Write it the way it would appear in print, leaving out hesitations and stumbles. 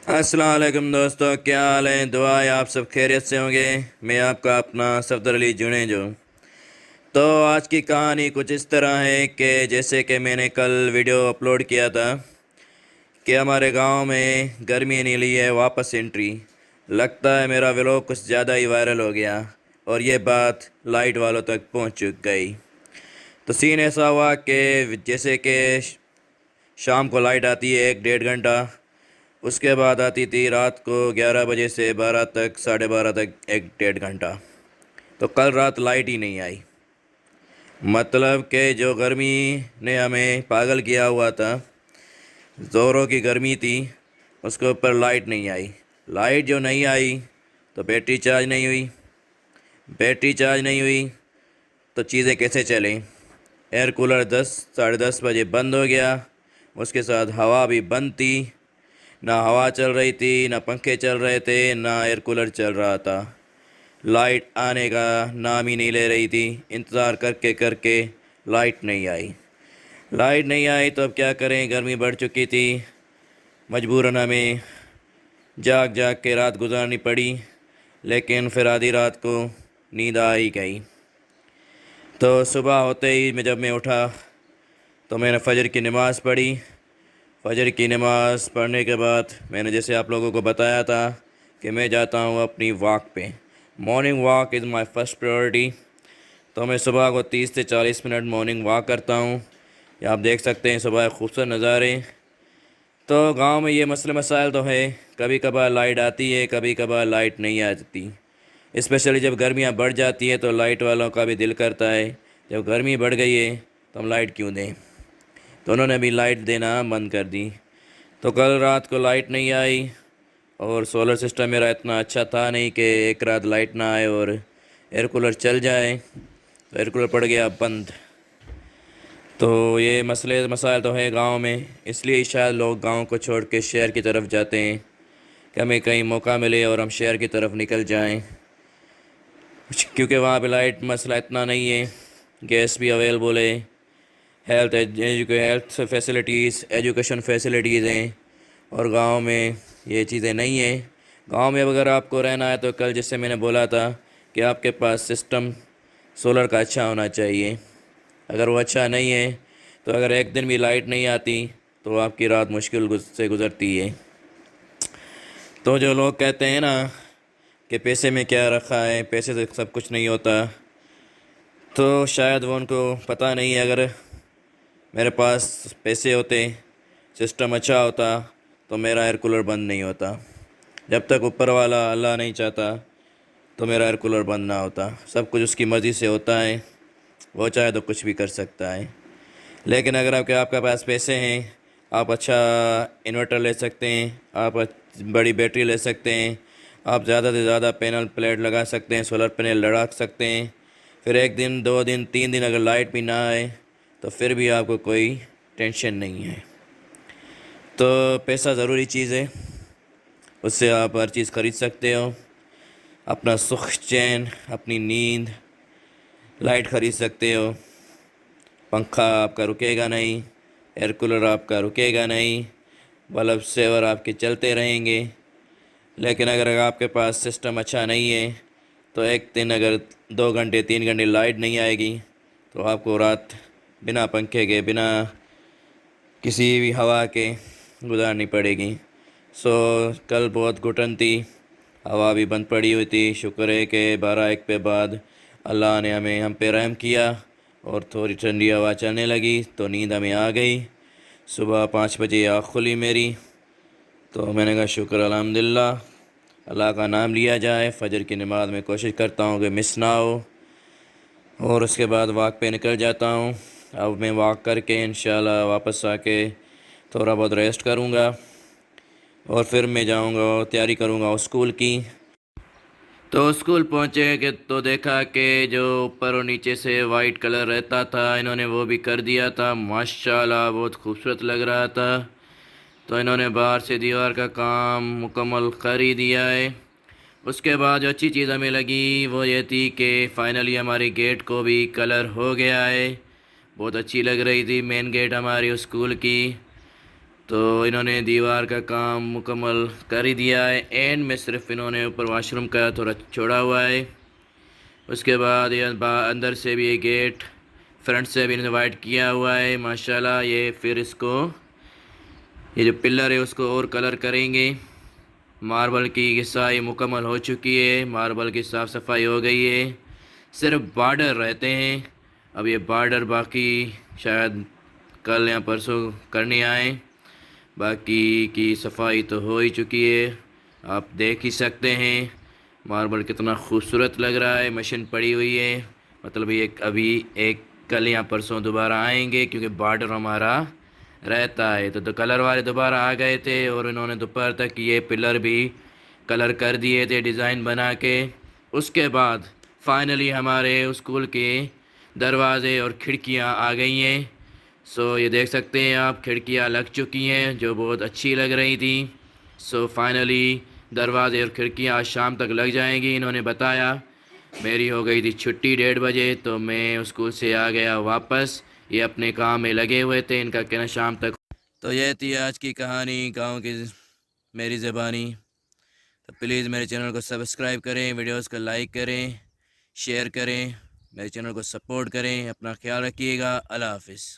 अस्सलाम वालेकुम दोस्तों, क्या हाल है। दुआ है आप सब खैरियत से होंगे। मैं आपका अपना सफदर अली जुनेजो। तो आज की कहानी कुछ इस तरह है कि जैसे कि मैंने कल वीडियो अपलोड किया था कि हमारे गांव में गर्मी नहीं ली है वापस एंट्री। लगता है मेरा व्लॉग कुछ ज़्यादा ही वायरल हो गया और ये बात लाइट वालों तक पहुंच चुक गई। तो सीन ऐसा हुआ कि जैसे कि शाम को लाइट आती है 1 डेढ़ घंटा, उसके बाद आती थी रात को 11 बजे से 12 तक, 12:30 तक 1 डेढ़ घंटा। तो कल रात लाइट ही नहीं आई। मतलब कि जो गर्मी ने हमें पागल किया हुआ था, ज़ोरों की गर्मी थी, उसके ऊपर लाइट नहीं आई। लाइट जो नहीं आई तो बैटरी चार्ज नहीं हुई। बैटरी चार्ज नहीं हुई तो चीज़ें कैसे चलें। एयर कूलर 10 साढ़े 10 बजे बंद हो गया। उसके साथ हवा भी बंद थी। ना हवा चल रही थी, ना पंखे चल रहे थे, ना एयर कूलर चल रहा था। लाइट आने का नाम ही नहीं ले रही थी। इंतज़ार करके करके लाइट नहीं आई। लाइट नहीं आई तो अब क्या करें, गर्मी बढ़ चुकी थी। मजबूरन हमें जाग जाग के रात गुजारनी पड़ी। लेकिन फिर आधी रात को नींद आ ही गई। तो सुबह होते ही जब मैं उठा तो मैंने फ़जर की नमाज़ पढ़ी। फ़जर की नमाज़ पढ़ने के बाद मैंने जैसे आप लोगों को बताया था कि मैं जाता हूँ अपनी वॉक पे। Morning walk is my first priority. तो मैं सुबह को 30 से 40 मिनट मॉर्निंग वॉक करता हूँ। ये आप देख सकते हैं सुबह खूबसूरत नज़ारे। तो गांव में ये मसले मसाइल तो है, कभी कभार लाइट आती है, कभी कभार लाइट नहीं आती। स्पेशली जब गर्मियाँ बढ़ जाती है तो लाइट वालों का भी दिल करता है जब गर्मी बढ़ गई है तो हम लाइट क्यों दें। तो उन्होंने भी लाइट देना बंद कर दी। तो कल रात को लाइट नहीं आई और सोलर सिस्टम मेरा इतना अच्छा था नहीं कि एक रात लाइट ना आए और एयर कूलर चल जाए। तो एयर कूलर पड़ गया बंद। तो ये मसले मसाइल तो है गांव में, इसलिए शायद लोग गांव को छोड़ के शहर की तरफ जाते हैं कि हमें कहीं मौका मिले और हम शहर की तरफ निकल जाएं। क्योंकि वहाँ पे लाइट मसला इतना नहीं है, गैस भी अवेलेबल है, हेल्थ फैसिलिटीज़, एजुकेशन फैसिलिटीज़ हैं। और गांव में ये चीज़ें नहीं हैं। गांव में अगर आपको रहना है तो कल जैसे मैंने बोला था कि आपके पास सिस्टम सोलर का अच्छा होना चाहिए। अगर वो अच्छा नहीं है तो अगर एक दिन भी लाइट नहीं आती तो आपकी रात मुश्किल से गुज़रती है। तो जो लोग कहते हैं ना कि पैसे में क्या रखा है, पैसे से सब कुछ नहीं होता, तो शायद वो उनको पता नहीं है। अगर मेरे पास पैसे होते, सिस्टम अच्छा होता, तो मेरा एयर कूलर बंद नहीं होता। जब तक ऊपर वाला अल्लाह नहीं चाहता तो मेरा एयर कूलर बंद ना होता। सब कुछ उसकी मर्ज़ी से होता है, वो चाहे तो कुछ भी कर सकता है। लेकिन अगर आपके पास पैसे हैं, आप अच्छा इन्वर्टर ले सकते हैं, आप बड़ी बैटरी ले सकते हैं, आप ज़्यादा से ज़्यादा पैनल प्लेट लगा सकते हैं, सोलर पैनल लगा सकते हैं। फिर एक दिन, 2 दिन, 3 दिन अगर लाइट भी ना आए तो फिर भी आपको कोई टेंशन नहीं है। तो पैसा ज़रूरी चीज़ है, उससे आप हर चीज़ ख़रीद सकते हो। अपना सुख चैन, अपनी नींद, लाइट ख़रीद सकते हो। पंखा आपका रुकेगा नहीं, एयर कूलर आपका रुकेगा नहीं, बल्ब सेवर आपके चलते रहेंगे। लेकिन अगर आपके पास सिस्टम अच्छा नहीं है तो एक दिन अगर 2 घंटे 3 घंटे लाइट नहीं आएगी तो आपको रात बिना पंखे के, बिना किसी भी हवा के गुजारनी पड़ेगी। सो कल बहुत घुटन थी, हवा भी बंद पड़ी हुई थी। शुक्र है कि 12-1 पे बाद अल्लाह ने हम पे रहम किया और थोड़ी ठंडी हवा चलने लगी तो नींद हमें आ गई। सुबह 5 बजे आँख खुली मेरी, तो मैंने कहा शुक्र अल्हम्दुलिल्लाह, अल्लाह का नाम लिया जाए। फ़जर की नमाज़ में कोशिश करता हूँ कि मिस ना हो और उसके बाद वॉक पे निकल जाता हूँ। अब मैं वॉक करके इंशाल्लाह वापस आके थोड़ा बहुत रेस्ट करूँगा और फिर मैं जाऊँगा, तैयारी करूँगा स्कूल की। तो स्कूल पहुँचे कि तो देखा कि जो ऊपर और नीचे से वाइट कलर रहता था इन्होंने वो भी कर दिया था। माशाल्लाह बहुत खूबसूरत लग रहा था। तो इन्होंने बाहर से दीवार का काम मुकम्मल कर ही दिया है। उसके बाद जो अच्छी चीज़ हमें लगी वो ये थी कि फ़ाइनली हमारे गेट को भी कलर हो गया है। बहुत अच्छी लग रही थी मेन गेट हमारी स्कूल की। तो इन्होंने दीवार का काम मुकम्मल कर ही दिया है। एंड में सिर्फ इन्होंने ऊपर वॉशरूम का थोड़ा छोड़ा हुआ है। उसके बाद ये अंदर से भी ये गेट फ्रंट से भी इन्होंने वाइट किया हुआ है माशाल्लाह। ये फिर इसको ये जो पिलर है उसको और कलर करेंगे। मार्बल की घिसाई मुकम्मल हो चुकी है, मार्बल की साफ़ सफाई हो गई है, सिर्फ बार्डर रहते हैं। अब ये बार्डर बाकी शायद कल या परसों करने आए। बाकी की सफाई तो हो ही चुकी है, आप देख ही सकते हैं मार्बल कितना खूबसूरत लग रहा है। मशीन पड़ी हुई है, मतलब ये अभी एक कल या परसों दोबारा आएंगे क्योंकि बार्डर हमारा रहता है। तो कलर वाले दोबारा आ गए थे और इन्होंने दोपहर तक ये पिलर भी कलर कर दिए थे डिज़ाइन बना के। उसके बाद फाइनली हमारे स्कूल के दरवाज़े और खिड़कियां आ गई हैं। सो ये देख सकते हैं आप, खिड़कियां लग चुकी हैं जो बहुत अच्छी लग रही थी। सो फाइनली दरवाज़े और खिड़कियां आज शाम तक लग जाएंगी। इन्होंने बताया, मेरी हो गई थी छुट्टी 1:30 बजे, तो मैं स्कूल से आ गया वापस। ये अपने काम में लगे हुए थे, इनका कहना शाम तक। तो ये थी आज की कहानी गांव की मेरी ज़बानी। तो प्लीज़ मेरे चैनल को सब्सक्राइब करें, वीडियोस को लाइक करें, शेयर करें, मेरे चैनल को सपोर्ट करें। अपना ख्याल रखिएगा। अल्लाह हाफिज़।